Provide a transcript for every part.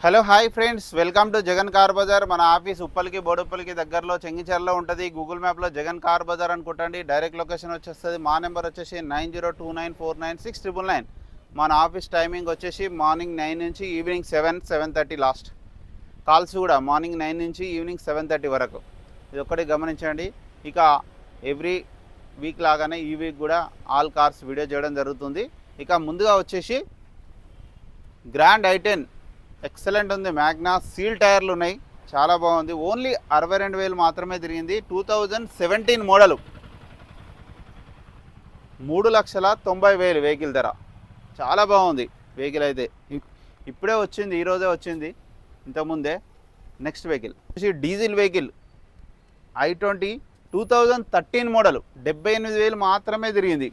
Hello hi friends, welcome to Jagan car Bazaar. మన office ఉప్పల్కి బోడుప్పల్కి దగ్గరలో చెంగిచెర్లో ఉంటుంది. గూగుల్ మ్యాప్లో జగన్ కార్ బజార్ అని కొట్టండి, డైరెక్ట్ లొకేషన్ వచ్చేస్తుంది. మా నెంబర్ వచ్చేసి 9029496999. మన ఆఫీస్ టైమింగ్ వచ్చేసి మార్నింగ్ 9 నుంచి ఈవినింగ్ 7:30 లాస్ట్. కాల్స్ కూడా మార్నింగ్ 9 నుంచి ఈవినింగ్ 7:30 వరకు. ఇది ఒక్కటి గమనించండి. ఇక ఎవ్రీ వీక్ లాగానే ఈ వీక్ కూడా ఆల్ కార్స్ వీడియో చేయడం జరుగుతుంది. ఇక ముందుగా వచ్చేసి గ్రాండ్ i10 ఎక్సలెంట్ ఉంది. మ్యాగ్నా సీల్ టైర్లు ఉన్నాయి, చాలా బాగుంది. ఓన్లీ 62,000 మాత్రమే తిరిగింది. 2017 మోడలు, 3,90,000 వెహికల్ ధర. చాలా బాగుంది వెహికల్ అయితే. ఇప్పుడే వచ్చింది, ఈరోజే వచ్చింది, ఇంతకుముందే. Next vehicle diesel vehicle i20 2013 model, 78,000 మాత్రమే తిరిగింది.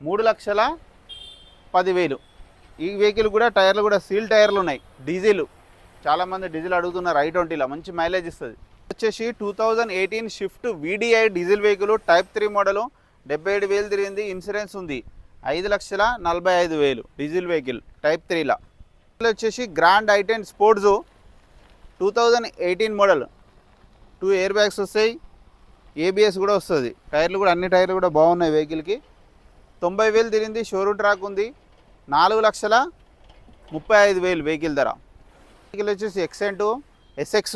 3,10,000. ఈ వెహికల్ కూడా టైర్లు కూడా సీల్ టైర్లు ఉన్నాయి. డీజిల్, చాలామంది డీజిల్ అడుగుతున్నారు. i20లో మంచి మైలేజ్ ఇస్తుంది. వచ్చేసి 2018 shift VDI diesel vehicle, type 3 model, 77,000 తిరిగింది. ఇన్సూరెన్స్ ఉంది. 5,45,000 డీజిల్ వెహికల్ టైప్ 3లా. వచ్చేసి Grand i10 Sports 2018 model, 2 air bags వస్తాయి, ABS కూడా వస్తుంది. టైర్లు కూడా అన్ని టైర్లు కూడా బాగున్నాయి వెహికల్కి. 90,000 తిరిగింది. షోరూమ్ ట్రాక్ ఉంది. 4,35,000 వెహికల్ ధర. వెహికల్ వచ్చేసి ఎక్సెంట్ SX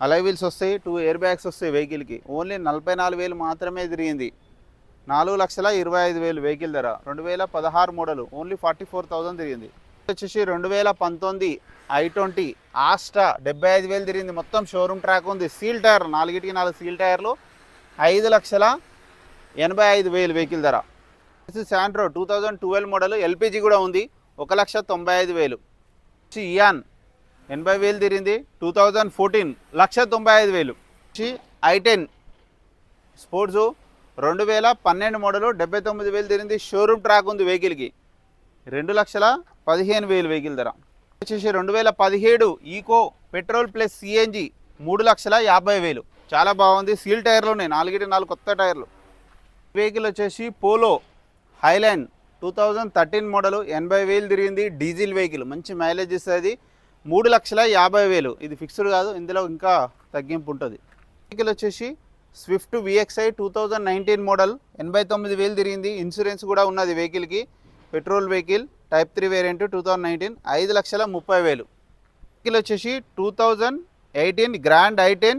అలై వీల్స్ వస్తాయి, 2 ఎయిర్ బ్యాగ్స్ వస్తాయి వెహికల్కి. ఓన్లీ 44,000 మాత్రమే తిరిగింది. 4,25,000 వెహికల్ ధర. 2016 మోడలు, ఓన్లీ 44,000 తిరిగింది. వచ్చేసి 2019 i20 ఆస్ట్రా, 75,000 తిరిగింది. మొత్తం షోరూమ్ ట్రాక్ ఉంది. సీల్ టైర్, 4 సీల్ టైర్లు, 5,85,000 వెహికల్ ధర. శాంట్రో 2012 మోడల్, LPG కూడా ఉంది, 1,95,000. ఇయాన్ 80,000 తిరిగింది. 2014 1,95,000. i10 స్పోర్ట్స్ 2012 మోడలు, 79,000 తిరిగింది. షోరూమ్ ట్రాక్ ఉంది వెహికల్కి. 2,15,000 వెహికల్ ధర. వచ్చేసి 2017 ఈకో పెట్రోల్ ప్లస్ CNG, 3,50,000. చాలా బాగుంది. సీల్ టైర్లు ఉన్నాయి, 4 కొత్త టైర్లు. వెహికల్ వచ్చేసి పోలో హైలాండ్ 2013 మోడలు, 80,000 తిరిగింది. డీజిల్ వెహికల్, మంచి మైలేజ్ ఇస్తుంది. 3,50,000. ఇది ఫిక్స్డ్ కాదు, ఇందులో ఇంకా తగ్గింపు ఉంటుంది. వెహికల్ వచ్చేసి స్విఫ్ట్ VXI 2019 మోడల్, 89,000 తిరిగింది. ఇన్సూరెన్స్ కూడా ఉన్నది వెహికల్కి. Petrol vehicle, type 3 variant, 2019, 5,30,000. Vehicle వచ్చేసి 2018 Grand i10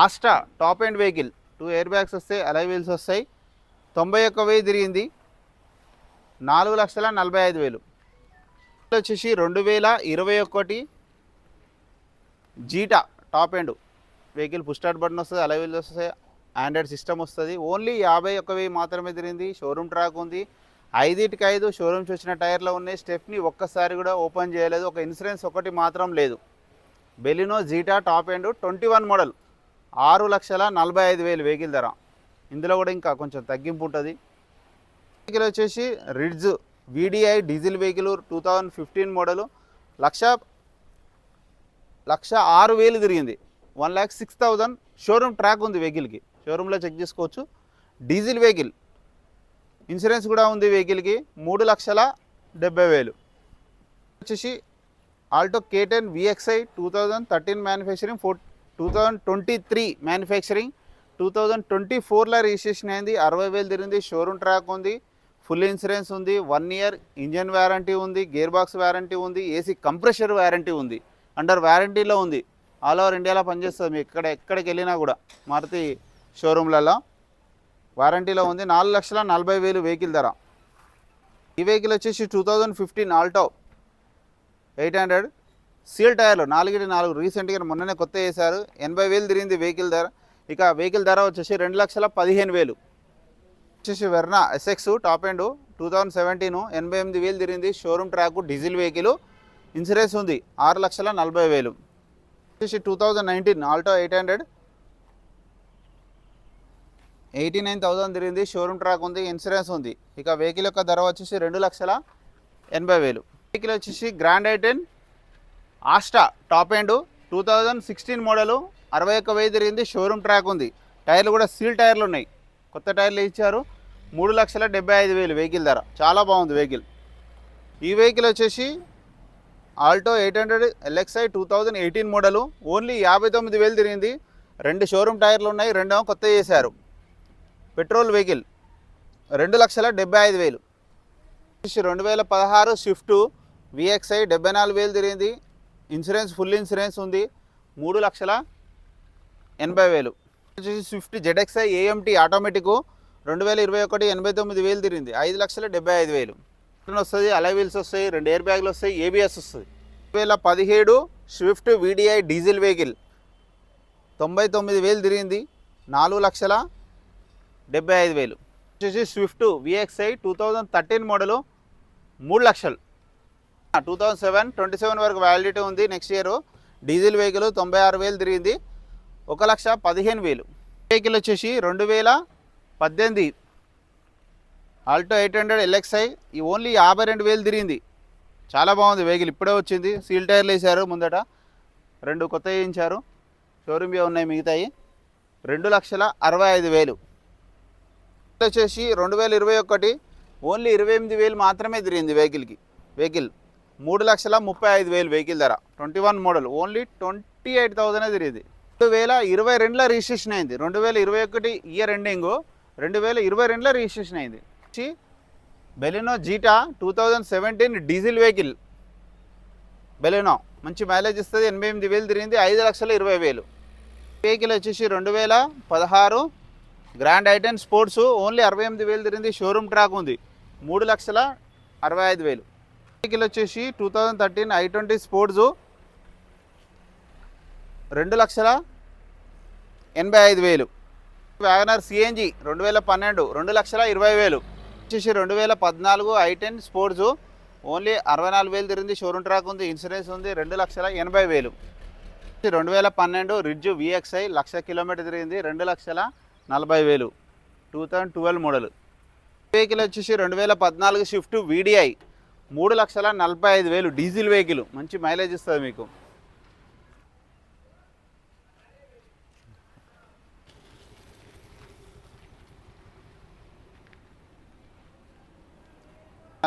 Asta top end vehicle, 2 air bags వస్తాయి, అలై వీల్స్ వస్తాయి, 91,000 తిరిగింది. 4,45,000. వచ్చేసి 2021 Zeta top end vehicle, push start button వస్తుంది, అలై వీల్స్ వస్తాయి, ఆండ్రాయిడ్ సిస్టమ్ వస్తుంది. ఓన్లీ 51,000 మాత్రమే తిరిగింది. షోరూమ్ ట్రాక్ ఉంది. 5/5 షోరూమ్స్ వచ్చిన టైర్లో ఉన్నాయి. స్టెప్ని ఒక్కసారి కూడా ఓపెన్ చేయలేదు. ఒక ఇన్సూరెన్స్ ఒకటి మాత్రం లేదు. Baleno zeta top end 21 model, 6,45,000 vehicle ధర. ఇందులో కూడా ఇంకా కొంచెం తగ్గింపు ఉంటుంది. వెహికల్ వచ్చేసి ridge VDI diesel vehicle, 2015 model, 1,06,000 తిరిగింది. 1,06,000 షోరూమ్ ట్రాక్ ఉంది వెహికల్కి. షోరూంలో చెక్ చేసుకోవచ్చు. డీజిల్ వెహికల్, ఇన్సూరెన్స్ కూడా ఉంది వెహికల్కి. 3,70,000. వచ్చేసి Alto K10 VXI 2013 manufacturing, 2023 manufacturing, 2024లో రిజిస్ట్రేషన్ అయింది. 60,000 తిరిగింది. షోరూమ్ ట్రాక్ ఉంది. ఫుల్ ఇన్సూరెన్స్ ఉంది. 1 ఇయర్ ఇంజన్ వారంటీ ఉంది, గేర్ బాక్స్ వారంటీ ఉంది, AC కంప్రెషర్ వారంటీ ఉంది. అండర్ వారంటీలో ఉంది. ఆల్ ఓవర్ ఇండియాలో పనిచేస్తుంది. మీ ఎక్కడికి వెళ్ళినా కూడా మారుతి షోరూమ్లలో వారంటీలో ఉంది. 4,40,000 వెహికల్ ధర. ఈ వెహికల్ వచ్చేసి 2015 ఆల్టో 800 సీల్ టైర్లు, 4/4 రీసెంట్గా మొన్ననే కొత్త వేశారు. 80,000 తిరిగింది వెహికల్ ధర. ఇక వెహికల్ ధర వచ్చేసి 2,15,000. వచ్చేసి వెర్నా SX టాప్ ఎండ్ 2017, 88,000 తిరిగింది. Showroom track, diesel vehicle, insurance ఉంది. 6,40,000. వచ్చేసి 2019 ఆల్టో 800, 89,000 తిరిగింది. షోరూమ్ ట్రాక్ ఉంది, ఇన్సూరెన్స్ ఉంది. ఇక వెహికల్ యొక్క ధర వచ్చేసి 2,80,000. వెహికల్ వచ్చేసి Grand i10 Asta top end 2016 model, 61,000 తిరిగింది. షోరూమ్ ట్రాక్ ఉంది. టైర్లు కూడా సీల్ టైర్లు ఉన్నాయి, కొత్త టైర్లు ఇచ్చారు. 3,75,000 వెహికల్ ధర. చాలా బాగుంది వెహికల్. ఈ వెహికల్ వచ్చేసి ఆల్టో 800 LXi 2018 మోడలు, ఓన్లీ 59,000 తిరిగింది. 2 షోరూమ్ టైర్లు ఉన్నాయి, 2 కొత్త చేశారు. Petrol vehicle 2,75,000. 2016 స్విఫ్ట్ VXi 74,000 తిరిగింది. ఇన్సూరెన్స్ ఫుల్ ఇన్సూరెన్స్ ఉంది, 3,80,000. స్విఫ్ట్ ZXi AMT ఆటోమేటిక్ 2021 89,000 తిరిగింది, 5,75,000 వస్తుంది. అలై వీల్స్ వస్తాయి, 2 ఎయిర్ బ్యాగ్లు వస్తాయి, ABS వస్తుంది. 2017 స్విఫ్ట్ VDI డీజిల్ వెహికల్ 99,000 తిరిగింది, 4,75,000. స్విఫ్ట్ VXi 2013 మోడలు 3 లక్షలు. 2027 వరకు వ్యాలిడిటీ ఉంది, నెక్స్ట్ ఇయర్. డీజిల్ వెహికల్ 96,000 తిరిగింది, 1,15,000. వెహికల్ వచ్చేసి 2018 ఆల్టో 800 LXi, ఈ ఓన్లీ 52,000 తిరిగింది. చాలా బాగుంది వెహికల్, ఇప్పుడే వచ్చింది. సీల్ టైర్లు వేసారు, ముందట 2 కొత్త వేయించారు, షోరూమ్ ఉన్నాయి మిగతాయి. 2,65,000. వచ్చేసి 2021 ఓన్లీ 28,000 మాత్రమే తిరిగింది వెహికల్. 3,35,000 వెహికల్ ధర. 21 మోడల్, ఓన్లీ 28,000 తిరిగింది. 2022లో రిజిస్ట్రేషన్ అయింది. 2021 ఇయర్ ఎండింగ్, 2022లో రిజిస్ట్రేషన్ అయింది. Baleno zeta 2017 diesel vehicle. Baleno మంచి మైలేజ్ ఇస్తుంది, 88,000 తిరిగింది, 5,20,000. వెహికల్ వచ్చేసి 2016 గ్రాండ్ ఐటెన్ స్పోర్ట్స్, ఓన్లీ 68,000 తిరిగింది, షోరూమ్ ట్రాక్ ఉంది, 3,65,000. వెహికల్ వచ్చేసి 2013 i20 స్పోర్ట్స్ 2,85,000. Wagon R CNG 2012 2,20,000. వచ్చేసి 2014 i10 స్పోర్ట్స్, ఓన్లీ 64,000 తిరిగింది, షోరూమ్ ట్రాక్ ఉంది, ఇన్సూరెన్స్ ఉంది, 2,80,000. 2012 రిడ్జ్ VXi 1,00,000 కిలోమీటర్ తిరిగింది, 2,40,000. 2012 మోడల్. వెహికల్ వచ్చేసి 2014 స్విఫ్ట్ VDI 3,45,000 డీజిల్ వెహికల్, మంచి మైలేజ్ ఇస్తుంది మీకు.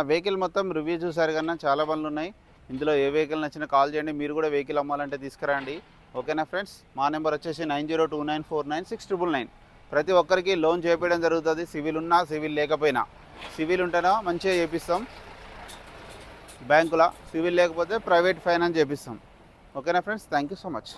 వెహికల్ మొత్తం రివ్యూ చూసారు కన్నా, చాలా బండ్లు ఉన్నాయి. ఇందులో ఏ వెహికల్ నచ్చినా కాల్ చేయండి. మీరు కూడా వెహికల్ అమ్మాలంటే తీసుకురండి, ఓకేనా ఫ్రెండ్స్. మా నెంబర్ వచ్చేసి 9029496999. ప్రతి ఒక్కరికి లోన్ చేయించడం జరుగుతుంది, సివిల్ ఉన్నా సివిల్ లేకపోయినా. సివిల్ ఉంటేనే మంచిగా చేపిస్తాం బ్యాంకులో, సివిల్ లేకపోతే ప్రైవేట్ ఫైనాన్స్ చేపిస్తాం, ఓకేనా friends. Thank you so much.